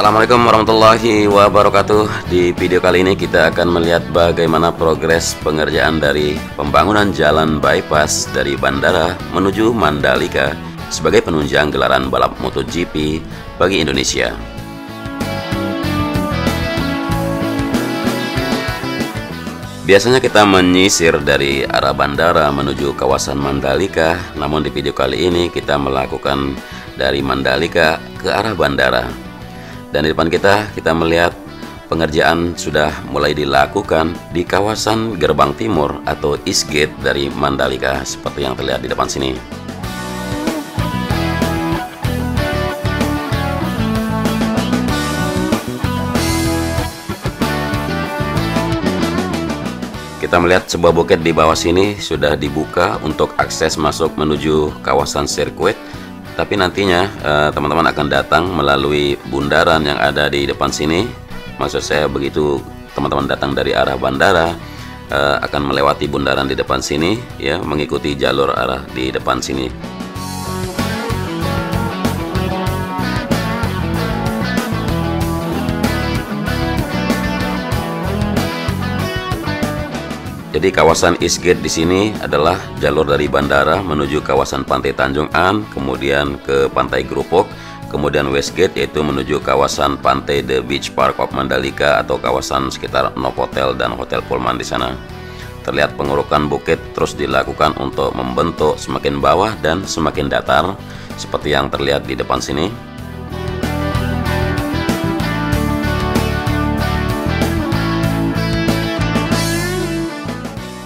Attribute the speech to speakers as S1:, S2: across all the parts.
S1: Assalamualaikum warahmatullahi wabarakatuh. Di video kali ini kita akan melihat bagaimana progres pengerjaan dari pembangunan jalan bypass dari bandara menuju Mandalika sebagai penunjang gelaran balap MotoGP bagi Indonesia. Biasanya kita menyisir dari arah bandara menuju kawasan Mandalika, namun di video kali ini kita melakukan dari Mandalika ke arah bandara. Dan di depan kita melihat pengerjaan sudah mulai dilakukan di kawasan gerbang timur atau East Gate dari Mandalika seperti yang terlihat di depan sini. Kita melihat sebuah bukit di bawah sini sudah dibuka untuk akses masuk menuju kawasan sirkuit. Tapi nantinya teman-teman akan datang melalui bundaran yang ada di depan sini. Maksud saya begitu teman-teman datang dari arah bandara akan melewati bundaran di depan sini, ya, mengikuti jalur arah di depan sini. Jadi kawasan East Gate di sini adalah jalur dari bandara menuju kawasan Pantai Tanjung An, kemudian ke Pantai Grupok, kemudian West Gate yaitu menuju kawasan Pantai The Beach Park of Mandalika atau kawasan sekitar Novotel dan Hotel Pullman di sana. Terlihat pengurukan bukit terus dilakukan untuk membentuk semakin bawah dan semakin datar seperti yang terlihat di depan sini.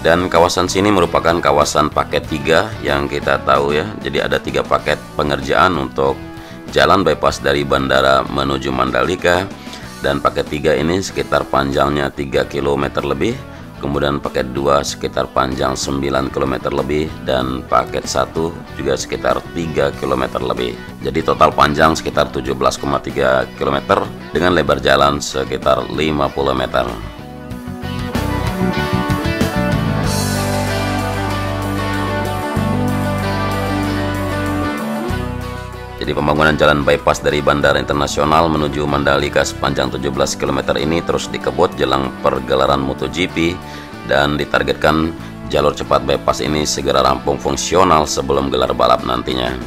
S1: Dan kawasan sini merupakan kawasan paket 3 yang kita tahu, ya. Jadi ada 3 paket pengerjaan untuk jalan bypass dari bandara menuju Mandalika. Dan paket 3 ini sekitar panjangnya 3 km lebih. Kemudian paket 2 sekitar panjang 9 km lebih. Dan paket 1 juga sekitar 3 km lebih. Jadi total panjang sekitar 17,3 km dengan lebar jalan sekitar 50 meter. Jadi pembangunan jalan bypass dari Bandara Internasional menuju Mandalika sepanjang 17 km ini terus dikebut jelang pergelaran MotoGP dan ditargetkan jalur cepat bypass ini segera rampung fungsional sebelum gelar balap nantinya.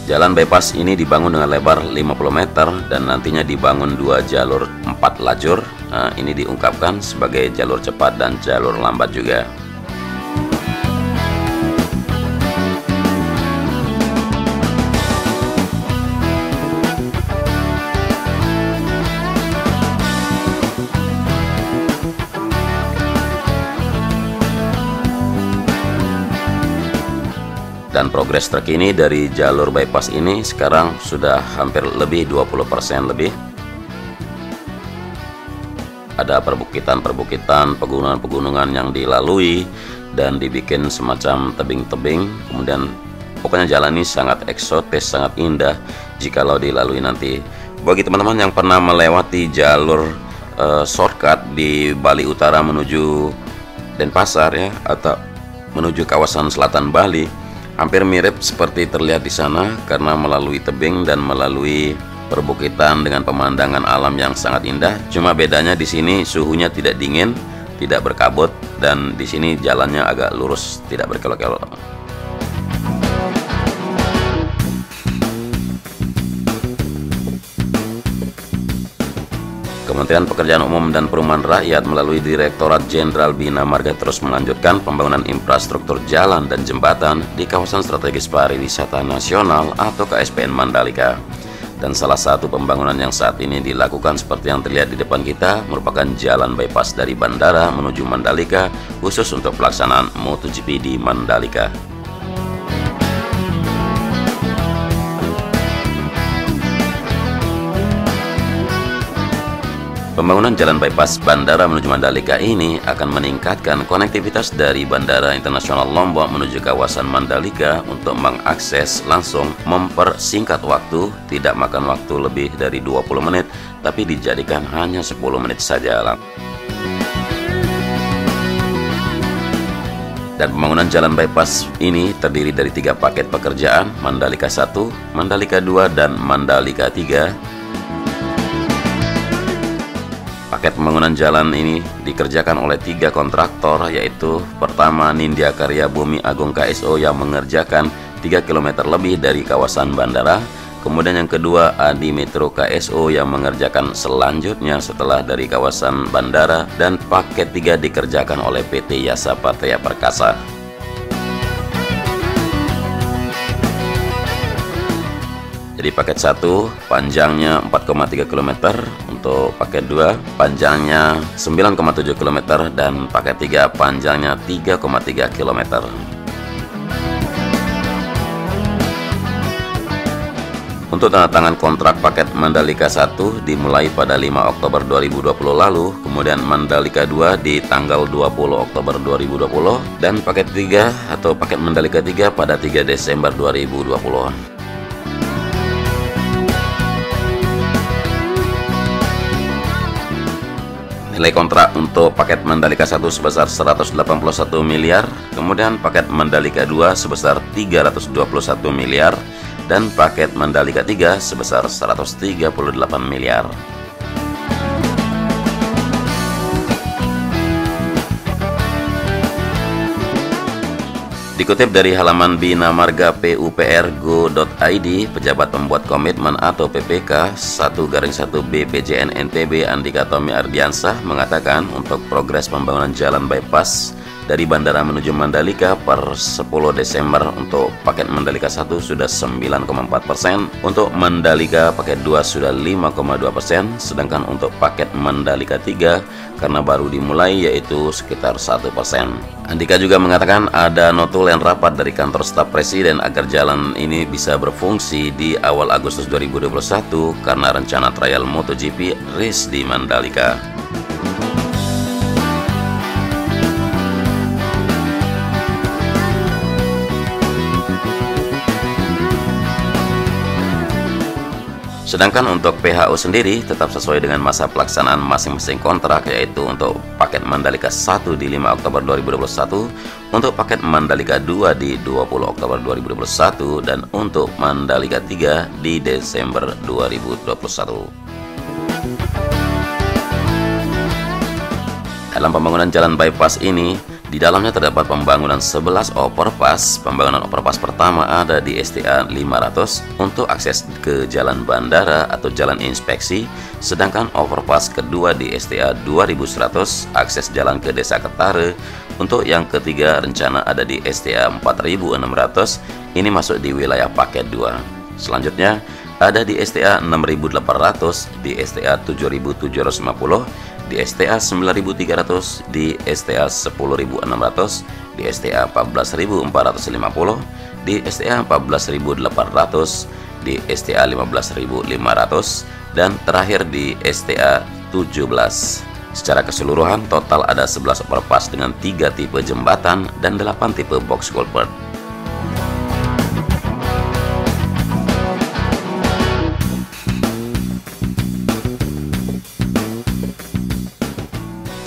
S1: Jalan bypass ini dibangun dengan lebar 50 meter dan nantinya dibangun 2 jalur 4 lajur. Nah, ini diungkapkan sebagai jalur cepat dan jalur lambat juga. Dan progres terkini dari jalur bypass ini sekarang sudah hampir lebih 20% lebih. Ada perbukitan-perbukitan, pegunungan-pegunungan yang dilalui dan dibikin semacam tebing-tebing. Kemudian pokoknya jalan ini sangat eksotis, sangat indah jikalau dilalui nanti. Bagi teman-teman yang pernah melewati jalur shortcut di Bali Utara menuju Denpasar, ya, atau menuju kawasan selatan Bali, hampir mirip seperti terlihat di sana karena melalui tebing dan melalui perbukitan dengan pemandangan alam yang sangat indah. Cuma bedanya di sini suhunya tidak dingin, tidak berkabut, dan di sini jalannya agak lurus, tidak berkelok-kelok. Kementerian Pekerjaan Umum dan Perumahan Rakyat melalui Direktorat Jenderal Bina Marga terus melanjutkan pembangunan infrastruktur jalan dan jembatan di kawasan strategis pariwisata nasional atau KSPN Mandalika. Dan salah satu pembangunan yang saat ini dilakukan seperti yang terlihat di depan kita merupakan jalan bypass dari bandara menuju Mandalika khusus untuk pelaksanaan MotoGP di Mandalika. Pembangunan jalan bypass bandara menuju Mandalika ini akan meningkatkan konektivitas dari Bandara Internasional Lombok menuju kawasan Mandalika untuk mengakses langsung, mempersingkat waktu, tidak makan waktu lebih dari 20 menit, tapi dijadikan hanya 10 menit saja. Dan pembangunan jalan bypass ini terdiri dari 3 paket pekerjaan, Mandalika 1, Mandalika 2, dan Mandalika 3. Paket pembangunan jalan ini dikerjakan oleh 3 kontraktor, yaitu pertama Nindya Karya Bumi Agung KSO yang mengerjakan 3 km lebih dari kawasan bandara. Kemudian yang kedua Adi Metro KSO yang mengerjakan selanjutnya setelah dari kawasan bandara, dan paket 3 dikerjakan oleh PT Yasa Patria Perkasa. Jadi paket 1 panjangnya 4,3 km, untuk paket 2 panjangnya 9,7 km, dan paket 3 panjangnya 3,3 km. Untuk tanda tangan kontrak paket Mandalika 1 dimulai pada 5 Oktober 2020 lalu, kemudian Mandalika 2 di tanggal 20 Oktober 2020, dan paket 3 atau paket Mandalika 3 pada 3 Desember 2020. Nilai kontrak untuk paket Mandalika 1 sebesar 181 miliar, kemudian paket Mandalika 2 sebesar 321 miliar, dan paket Mandalika 3 sebesar 138 miliar. Dikutip dari halaman Bina Marga PUPR.go.id, pejabat pembuat komitmen atau PPK 1/1 BPJN NTB Andika Tommy Ardiansah mengatakan untuk progres pembangunan jalan bypass dari bandara menuju Mandalika per 10 Desember untuk paket Mandalika 1 sudah 9,4%, untuk Mandalika paket 2 sudah 5,2%, sedangkan untuk paket Mandalika 3 karena baru dimulai yaitu sekitar 1%. Andika juga mengatakan ada notulen rapat dari kantor staf presiden agar jalan ini bisa berfungsi di awal Agustus 2021 karena rencana trial MotoGP race di Mandalika. Sedangkan untuk PHU sendiri tetap sesuai dengan masa pelaksanaan masing-masing kontrak, yaitu untuk paket Mandalika 1 di 5 Oktober 2021, untuk paket Mandalika 2 di 20 Oktober 2021, dan untuk Mandalika 3 di Desember 2021. Dalam pembangunan jalan bypass ini, di dalamnya terdapat pembangunan 11 overpass. Pembangunan overpass pertama ada di STA 500 untuk akses ke jalan bandara atau jalan inspeksi, sedangkan overpass kedua di STA 2100 akses jalan ke Desa Ketare. Untuk yang ketiga rencana ada di STA 4600, ini masuk di wilayah paket 2. Selanjutnya ada di STA 6800, di STA 7750, di STA 9300, di STA 10600, di STA 14450, di STA 14800, di STA 15500, dan terakhir di STA 17. Secara keseluruhan total ada 11 overpass dengan 3 tipe jembatan dan 8 tipe box culvert.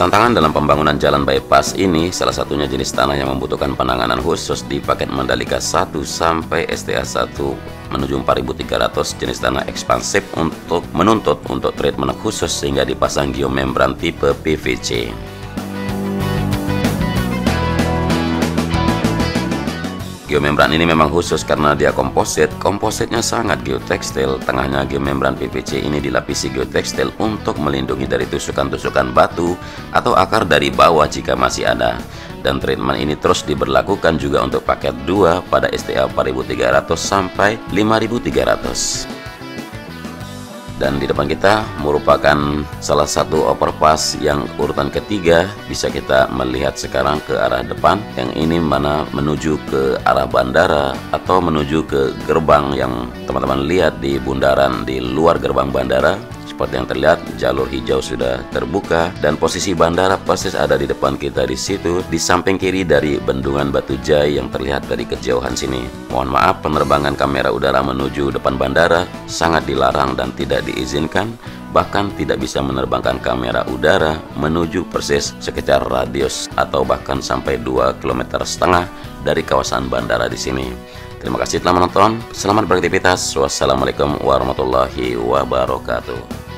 S1: Tantangan dalam pembangunan jalan bypass ini salah satunya jenis tanah yang membutuhkan penanganan khusus. Di paket Mandalika 1 sampai STA 1 menuju 4300 jenis tanah ekspansif untuk menuntut untuk treatment khusus sehingga dipasang geomembran tipe PVC. Geomembran ini memang khusus karena dia komposit. Kompositnya sangat geotekstil. Tengahnya geomembran PVC ini dilapisi geotekstil untuk melindungi dari tusukan-tusukan batu atau akar dari bawah jika masih ada. Dan treatment ini terus diberlakukan juga untuk paket 2 pada STA 4300 sampai 5300. Dan di depan kita merupakan salah satu overpass yang urutan ketiga. Bisa kita melihat sekarang ke arah depan, yang ini mana menuju ke arah bandara atau menuju ke gerbang yang teman-teman lihat di bundaran di luar gerbang bandara. Seperti yang terlihat, jalur hijau sudah terbuka dan posisi bandara persis ada di depan kita di situ, di samping kiri dari bendungan Batu Jai yang terlihat dari kejauhan sini. Mohon maaf, penerbangan kamera udara menuju depan bandara sangat dilarang dan tidak diizinkan. bahkan tidak bisa menerbangkan kamera udara menuju persis sekitar radius atau bahkan sampai 2,5 km dari kawasan bandara di sini. Terima kasih telah menonton. Selamat beraktivitas. Wassalamualaikum warahmatullahi wabarakatuh.